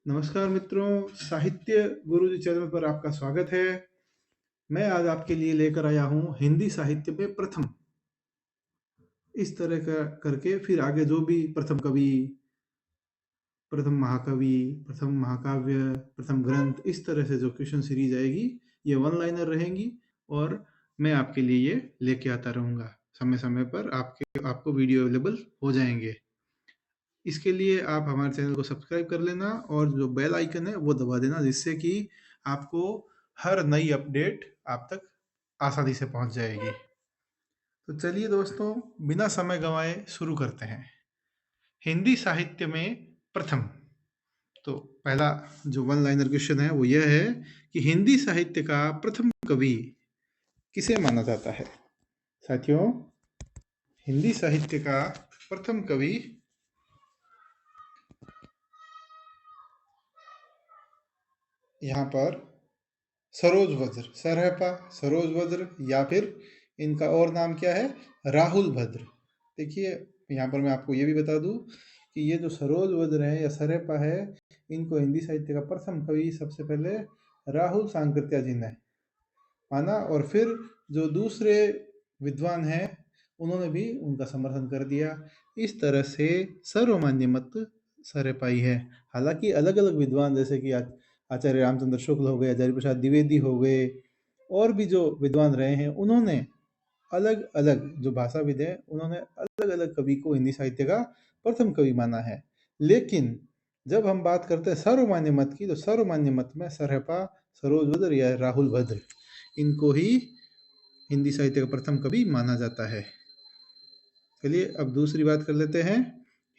नमस्कार मित्रों, साहित्य गुरुजी चैनल पर आपका स्वागत है। मैं आज आपके लिए लेकर आया हूँ हिंदी साहित्य में प्रथम। इस तरह का करके फिर आगे जो भी प्रथम कवि, प्रथम महाकवि, प्रथम महाकाव्य, प्रथम ग्रंथ, इस तरह से जो क्वेश्चन सीरीज आएगी ये वन लाइनर रहेंगी और मैं आपके लिए ये लेके आता रहूँगा। समय समय पर आपको वीडियो अवेलेबल हो जाएंगे। इसके लिए आप हमारे चैनल को सब्सक्राइब कर लेना और जो बेल आइकन है वो दबा देना, जिससे कि आपको हर नई अपडेट आप तक आसानी से पहुंच जाएगी। तो चलिए दोस्तों, बिना समय गंवाए शुरू करते हैं। हिंदी साहित्य में प्रथम। तो पहला जो वन लाइनर क्वेश्चन है वो यह है कि हिंदी साहित्य का प्रथम कवि किसे माना जाता है। साथियों, हिंदी साहित्य का प्रथम कवि यहाँ पर सरोज वज्र, सरहपा सरोज वज्र, या फिर इनका और नाम क्या है, राहुल भद्र। देखिए, यहाँ पर मैं आपको ये भी बता दूं कि ये जो सरोज वज्र है या सरहपा है, इनको हिंदी साहित्य का प्रथम कवि सबसे पहले राहुल सांकृत्या जी ने माना, और फिर जो दूसरे विद्वान हैं उन्होंने भी उनका समर्थन कर दिया। इस तरह से सर्वमान्य मत सरहपाई है। हालांकि अलग अलग विद्वान जैसे कि आचार्य रामचंद्र शुक्ल हो गए, आचार्य प्रसाद द्विवेदी हो गए, और भी जो विद्वान रहे हैं उन्होंने अलग अलग, जो भाषाविद हैं उन्होंने अलग अलग कवि को हिंदी साहित्य का प्रथम कवि माना है। लेकिन जब हम बात करते हैं सर्वमान्य मत की, तो सर्वमान्य मत में सरहपा, सरोज वज्र या राहुल भद्र, इनको ही हिंदी साहित्य का प्रथम कवि माना जाता है। चलिए अब दूसरी बात कर लेते हैं।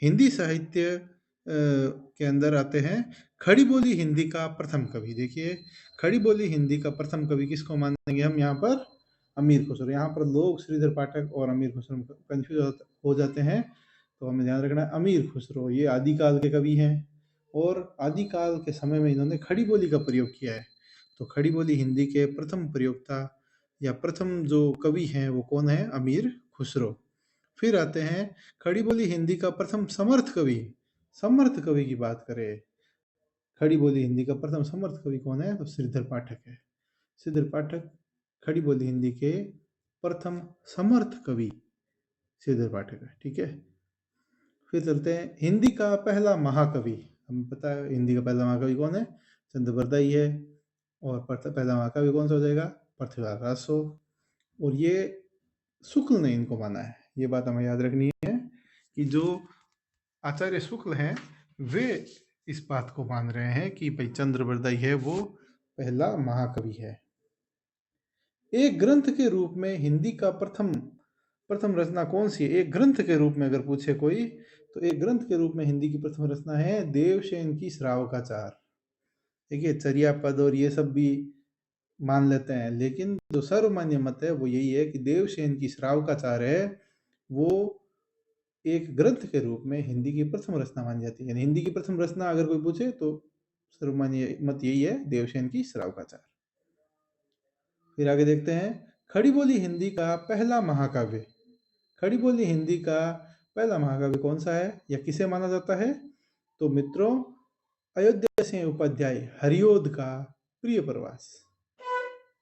हिंदी साहित्य के अंदर आते हैं खड़ी बोली हिंदी का प्रथम कवि। देखिए, खड़ी बोली हिंदी का प्रथम कवि किसको मानेंगे हम यहाँ पर, अमीर खुसरो। यहाँ पर लोग श्रीधर पाठक और अमीर खुसरो कंफ्यूज हो जाते हैं, तो हमें ध्यान रखना है अमीर खुसरो ये आदिकाल के कवि हैं और आदिकाल के समय में इन्होंने खड़ी बोली का प्रयोग किया है। तो खड़ी बोली हिंदी के प्रथम प्रयोक्ता या प्रथम जो कवि हैं वो कौन है, अमीर खुसरो। फिर आते हैं खड़ी बोली हिंदी का प्रथम समर्थ कवि। समर्थ कवि की बात करें, खड़ी बोली हिंदी का प्रथम समर्थ कवि कौन है, तो श्रीधर पाठक है। श्रीधर पाठक खड़ी बोली हिंदी के प्रथम समर्थ कवि श्रीधर पाठक है। ठीक है, फिर चलते हैं हिंदी का पहला महाकवि। हमें पता है हिंदी का पहला महाकवि कौन है, चंद्रबरदाई है। और पहला महाकवि कौन सा हो जाएगा, पृथ्वीराज रासो। और ये शुक्ल ने इनको माना है। ये बात हमें याद रखनी है कि जो आचार्य शुक्ल हैं वे इस बात को मान रहे हैं कि भाई चंद्रबरदाई है वो पहला महाकवि है। एक ग्रंथ के रूप में हिंदी का प्रथम प्रथम रचना कौन सी है। एक ग्रंथ के रूप में अगर पूछे कोई, तो एक ग्रंथ के रूप में हिंदी की प्रथम रचना है देवसेन की श्रावकाचार। देखिए, चर्या पद और ये सब भी मान लेते हैं, लेकिन जो सर्वमान्य मत है वो यही है कि देवसेन की श्रावकाचार है वो एक ग्रंथ के रूप में हिंदी की प्रथम रचना मानी जाती है। यानी हिंदी की प्रथम रचना अगर कोई पूछे तो सर्वमान्य मत यही है, देवसेन की श्रावकाचार। फिर आगे देखते हैं खड़ी बोली हिंदी का पहला महाकाव्य। खड़ी बोली हिंदी का पहला महाकाव्य कौन सा है या किसे माना जाता है, तो मित्रों अयोध्या सिंह उपाध्याय हरिओद का प्रिय प्रवास।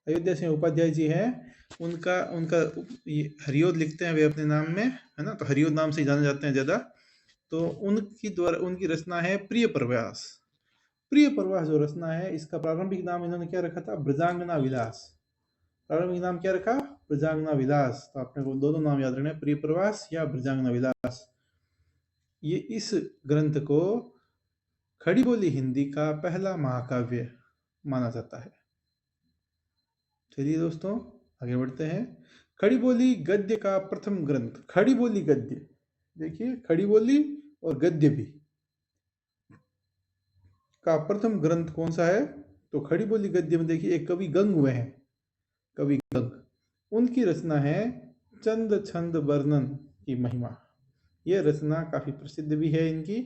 अयोध्या सिंह उपाध्याय जी हैं, उनका उनका ये हरिओद लिखते हैं वे अपने नाम में, है ना, तो हरिओद नाम से जाने जाते हैं ज़्यादा। तो उनकी द्वारा उनकी रचना है प्रिय प्रवास। प्रिय प्रवास जो रचना है, इसका प्रारंभिक नाम इन्होंने क्या रखा था, ब्रजांगना विलास। प्रारंभिक नाम क्या रखा, ब्रजांगना विलास। तो आपने को दोनों नाम याद रखना, प्रिय प्रवास या ब्रजांगना विलास। ये इस ग्रंथ को खड़ी बोली हिंदी का पहला महाकाव्य माना जाता है। चलिए दोस्तों आगे बढ़ते हैं। खड़ी बोली गद्य का प्रथम ग्रंथ। खड़ी बोली गद्य, देखिए खड़ी बोली और गद्य भी का प्रथम ग्रंथ कौन सा है, तो खड़ी बोली गद्य में देखिए एक कवि गंग हुए हैं, कवि गंग, उनकी रचना है चंद छंद वर्णन की महिमा। यह रचना काफी प्रसिद्ध भी है इनकी,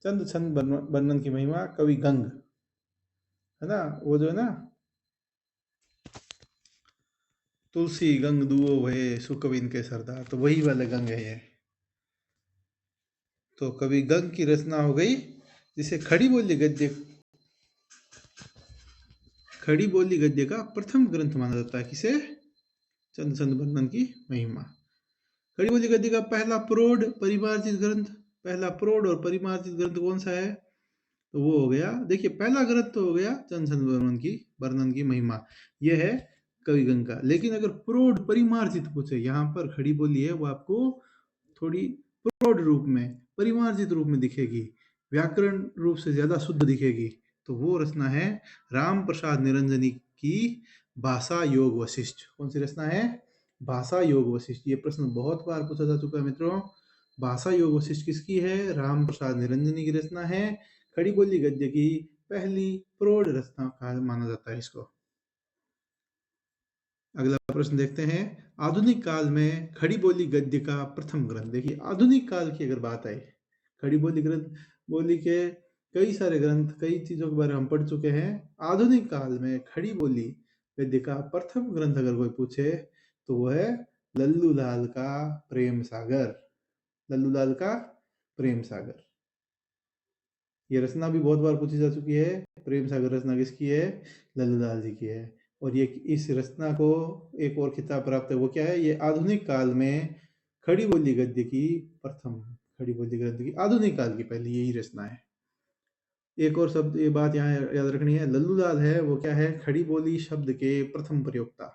चंद छंद वर्णन की महिमा, कवि गंग, है ना, वो जो है ना, तुलसी गंग दुओ भये सुकविन के सरदार, तो वही वाले गंग है ये। तो कवि गंग की रचना हो गई जिसे खड़ी बोली गद्य का प्रथम ग्रंथ माना जाता है। किसे? चंद्रचंद बर्मन की महिमा। खड़ी बोली गद्य का पहला प्रौढ़ परिमार्जित ग्रंथ कौन सा है? तो वो हो गया, देखिए पहला ग्रंथ तो हो गया चंद्रचंद बर्मन की महिमा, ये है कवि गंगा। लेकिन अगर प्रौढ़ परिमार्जित पूछे, यहाँ पर खड़ी बोली है वो आपको थोड़ी प्रौढ़ रूप में, परिमार्जित रूप में दिखेगी, व्याकरण रूप से ज्यादा शुद्ध दिखेगी। तो वो रचना है राम प्रसाद निरंजनी की भाषा योग वशिष्ठ। कौन सी रचना है? भाषा योग वशिष्ठ। ये प्रश्न बहुत बार पूछा जा चुका है मित्रों। भाषा योग वशिष्ठ किसकी है? राम प्रसाद निरंजनी की रचना है। खड़ी बोली गद्य की पहली प्रौढ़ रचना का माना जाता है इसको। अगला प्रश्न देखते हैं, आधुनिक काल में खड़ी बोली गद्य का प्रथम ग्रंथ। देखिए आधुनिक काल की अगर बात आए, खड़ी बोली के कई सारे ग्रंथ, कई चीजों के बारे में हम पढ़ चुके हैं। आधुनिक काल में खड़ी बोली गद्य का प्रथम ग्रंथ अगर कोई पूछे तो वो है लल्लू लाल का प्रेम सागर। लल्लू लाल का प्रेम सागर, ये रचना भी बहुत बार पूछी जा चुकी है। प्रेम सागर रचना किसकी है? लल्लू लाल जी की है। और ये इस रचना को एक और खिताब प्राप्त है, वो क्या है? ये आधुनिक काल में खड़ी बोली गद्य की प्रथम, खड़ी बोली गद्य की आधुनिक काल की पहली यही रचना है। एक और शब्द, ये बात यहाँ याद रखनी है, लल्लू लाल है वो क्या है? खड़ी बोली शब्द के प्रथम प्रयोक्ता।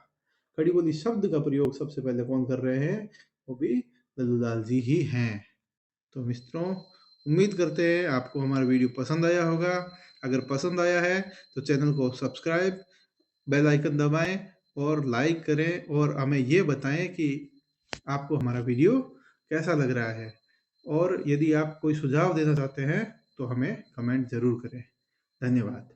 खड़ी बोली शब्द का प्रयोग सबसे पहले कौन कर रहे हैं? वो भी लल्लू लाल जी ही हैं। तो मित्रों, उम्मीद करते हैं आपको हमारा वीडियो पसंद आया होगा। अगर पसंद आया है तो चैनल को सब्सक्राइब, बेल आइकन दबाएं और लाइक करें, और हमें ये बताएं कि आपको हमारा वीडियो कैसा लग रहा है। और यदि आप कोई सुझाव देना चाहते हैं तो हमें कमेंट जरूर करें। धन्यवाद।